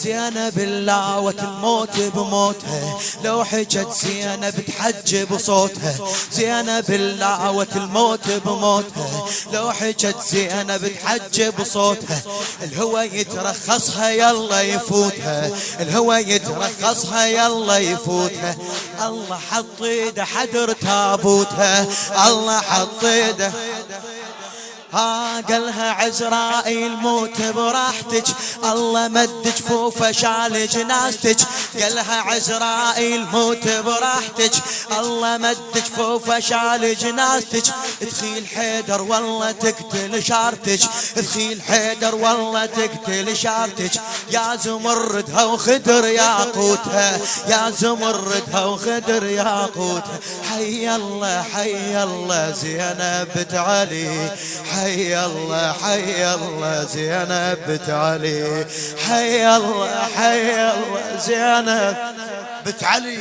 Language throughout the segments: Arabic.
زينب لاوت الموت بموتها، لو حجت زينب تحجب صوتها. زينب لاوت الموت بموتها، لو حجت زينب تحجب صوتها. الهوى يترخصها يلا يفوتها، الهوى يترخصها يلا يفوتها. الله حط ايده حدر تابوتها، الله حط ايده قالها عزرائيل موت براحتك، الله مد جفوفه شال جنازتك. قالها عزرائيل موت براحتك، الله مد جفوفه شال جنازتك. تخيل حيدر والله تقتل شارتك، تخيل حيدر والله تقتل شارتك. يا زمردها وخدر ياقوتها، يا زمردها وخدر ياقوتها. حي الله حي الله زينب بنت علي، حي الله حي الله زينب بنت علي، حي الله حي الله زينب بنت علي.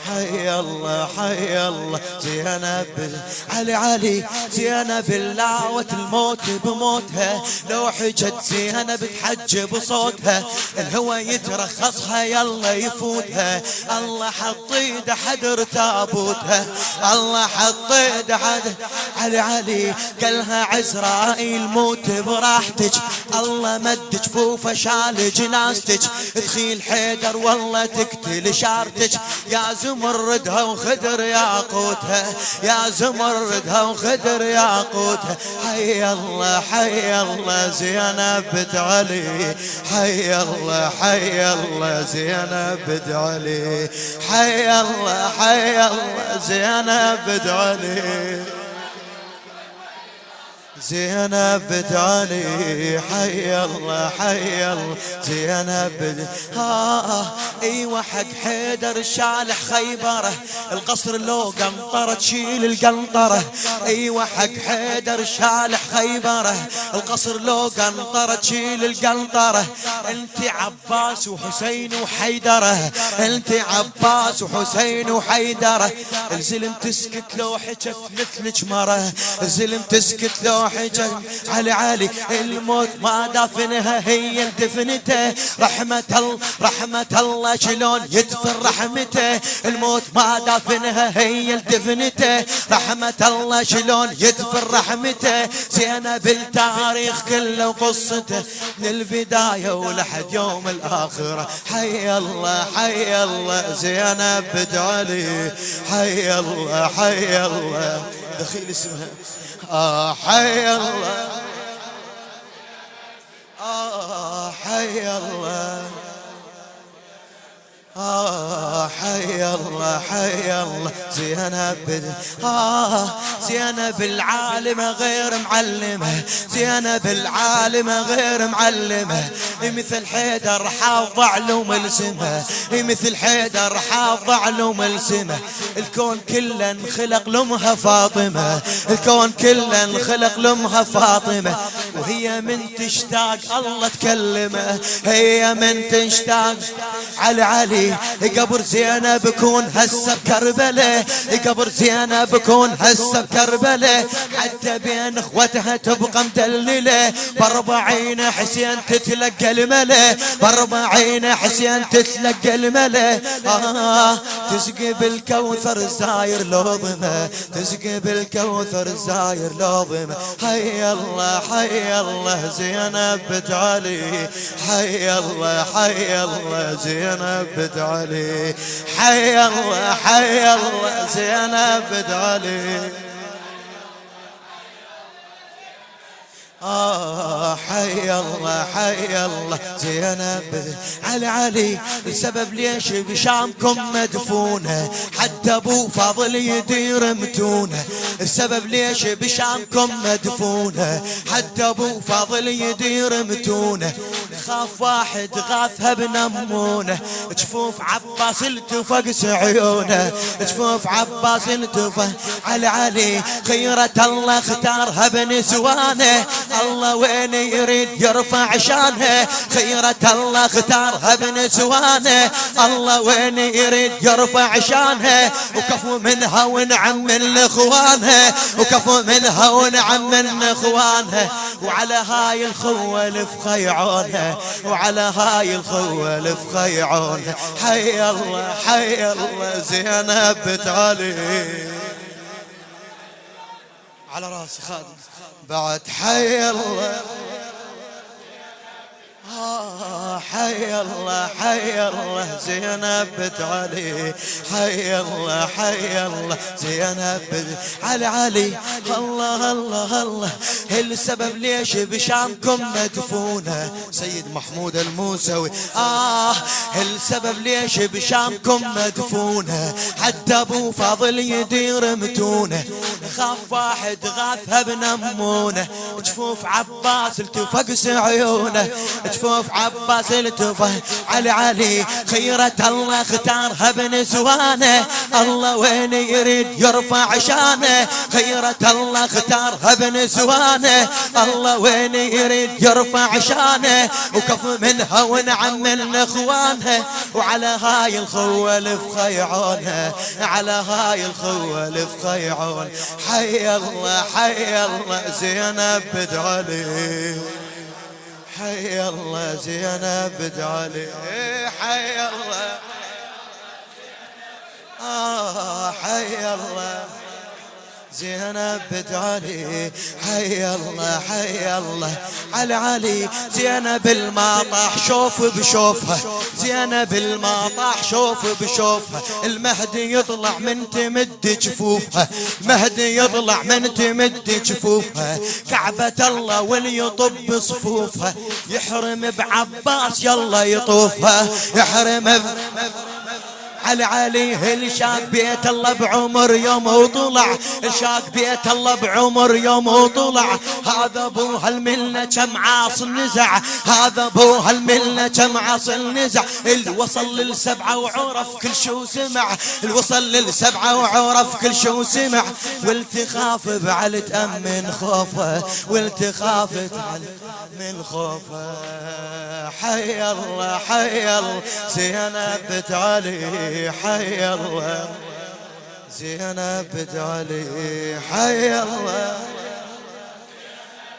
حي الله حي الله زينب علي علي. زينب لاوت الموت بموتها، لو حجت زينب تحجب صوتها. الهوى يترخصها يلا يفوتها، الله حط ايده حدر تابوتها، الله حط ايده حدر. علي علي قالها عزرائيل موت براحتك، الله مد جفوفه شال جنازتك. تخيل حيدر والله تقتل شارتك. يا زمردها وخدر ياقوتها، يا زمردها وخدر ياقوتها. حي الله حي الله زينب بنت علي، حي الله حي الله زينب بنت علي، حي الله حي الله زينب بنت علي، زينب بنت علي. حي الله حي الله زينب بنت ايوه حق حيدر شالح خيبره، القصر لو قنطره تشيل القنطره. ايوه حق حيدر شالح خيبره، القصر لو قنطره تشيل القنطره. انت عباس وحسين وحيدره، انت عباس وحسين وحيدره. الزلم تسكت لو حكت مثلك مره، الزلم تسكت لو حجج. علي علي الموت ما دافنها هي دفنته، رحمة الله رحمة الله شلون يدفن رحمته. الموت ما دافنها هي دفنته، رحمة الله شلون يدفن رحمته. زينب التاريخ كله وقصته من البداية ولحد يوم الآخرة. حي الله حي الله زينب بنت علي، حي الله حي الله دخيل اسمها حي الله حي الله حي الله حي الله زينب. زينب العالمة غير معلمة، زينب العالمة غير معلمة. مثل حيدر حافظ علوم السمة، مثل حيدر حافظ علوم السمة. الكون كله انخلق لامها فاطمة، الكون كله انخلق لامها فاطمة. وهي من تشتاق الله تكلمه، هي من تشتاق. علي علي قبر زينب بكون هسه بكربله، قبر زينب بكون هسه بكربله. حتى بين اخوتها تبقى مدلله، ب40 حسين تتلقى الملا، ب40 حسين تتلقى الملا. تسقي بالكوثر الزاير لوظمه، تسقي بالكوثر الزاير لوظمه. حي الله حي الله زينب بنت علي، حي الله حي الله زينب بنت علي، حي الله حي الله زينب بنت علي. حي الله حي الله زينب. علي علي السبب ليش بشامكم مدفونة، حتى ابو فاضل يدير متونة. السبب ليش بشامكم مدفونة، حتى ابو فاضل يدير متونة. خاف واحد غاثها بنمونه، جفوف عباس التفقس عيونه، جفوف عباس التفق على علي خيرة الله اختارها بنسوانه، الله وين يريد يرفع شانه، خيرة الله اختارها بنسوانه، الله وين يريد يرفع شانه، وكفو منها ونعم من الاخوانه، وكفو منها ونعم من اخوانها، وعلى هاي الخوة فخيعونها، وعلى هاي الخوة فخيعونها. حي الله حي الله زينب بنت علي على راسي خادم بعد. حي الله حي الله حي الله زينب بنت علي، حي الله حي الله زينب بنت علي. الله الله الله السبب ليش بشامكم مدفونة سيد محمود الموسوي، السبب ليش بشامكم مدفونة حتى ابو فاضل يدير متونه، خاف واحد غاثها بنمونه، جفوف عباس التفقس عيونه، جفوف عباس التفه على علي خيرة الله اختارها بنسوانه، الله وين يريد يرفع شانه، خيرة الله اختارها بنسوانه، الله وين يريد يرفع شانه، وكف منها ونعم من اخوانها، وعلى هاي الخوة فخيعونها، على هاي الخوة فخيعون. حي الله حي الله زينب بنت علي، حي الله زينب بنت علي، حي الله حي الله زينب بنت علي، حي الله حي الله على علي. زينب الماطح شوف بشوفها، زينب الماطح شوف بشوفها، المهدي يطلع من تمد جفوفها، المهدي يطلع من تمد جفوفها، كعبة الله واللي يطب صفوفها، يحرم بعباس يلا يطوفها، يحرم على عليه الشاق بيت الله بعمر يوم وطلع، الشاق بيت الله بعمر يوم وطلع، هذا ابو هالملة كم عاص نزع، هذا ابو هالملة كم عاص نزع، الوصل للسبعة وعرف كل شو سمع، الوصل للسبعة وعرف كل شو سمع، والتخاف بعل تأمن خوفه، والتخاف من خوفه. حي الله حي الله زينب بنت علي، حي الله زينب بنت علي، حي الله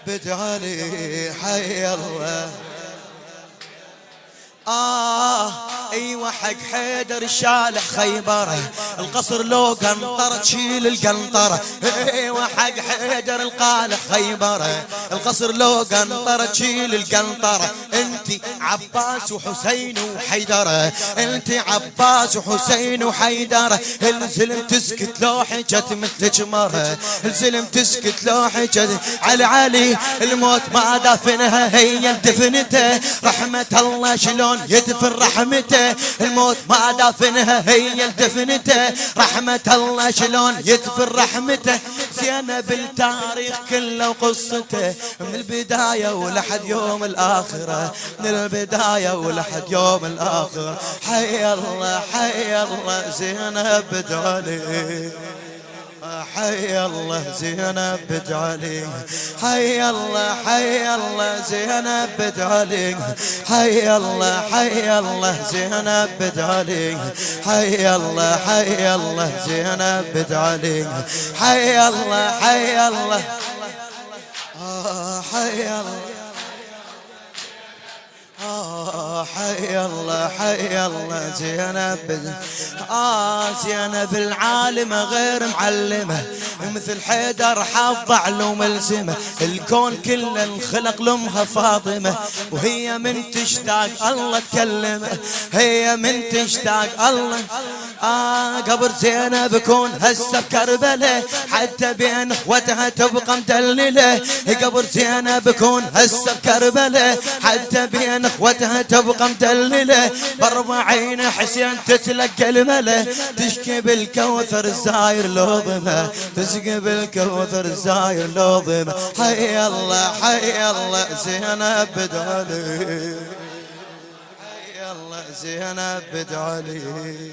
بنت علي، حي الله. ايوه حق حيدر شالح خيبره، القصر لو قنطره تشيل القنطره، ايوه حق حيدر القالح خيبره، القصر لو قنطره تشيل القنطره، انت عباس وحسين وحيدره، انت عباس وحسين وحيدره، الزلم تسكت لو حجت مثلك مره، الزلم تسكت لو حجت على علي، الموت ما دفنها هي دفنته، رحمة الله شلون يدفن رحمته، الموت ما دافنها هي دفنته، رحمة الله شلون يدفن رحمته. زينب التاريخ كله وقصته من البداية ولحد يوم الآخرة، من البداية ولحد يوم الآخرة. حي الله حي الله زينب بنت علي، حي الله زينب بنت علي، حي الله حي الله زينب بنت علي، حي الله حي الله زينب بنت علي، حي الله حي الله زينب بنت علي، حي الله حي الله حي الله حي الله حي الله زينب زينب العالمة غير معلمة، مثل حيدر حافظ علوم الزمة، الكون كله انخلق لامها فاطمة، وهي من تشتاق الله تكلمه، هي من تشتاق الله. قبر زينب كون هسه بكربله، حتى بين اخوتها تبقى مدلله، قبر زينب كون هسه بكربله، حتى بين اخوتها تبقى تبقى مدللة ب40 حسين تتلقى الملا تشكي بالكوثر الزاير لوظمه تسقي بالكوثر الزاير لوظمه حي الله حي الله زينب بنت علي حي الله زينب بنت علي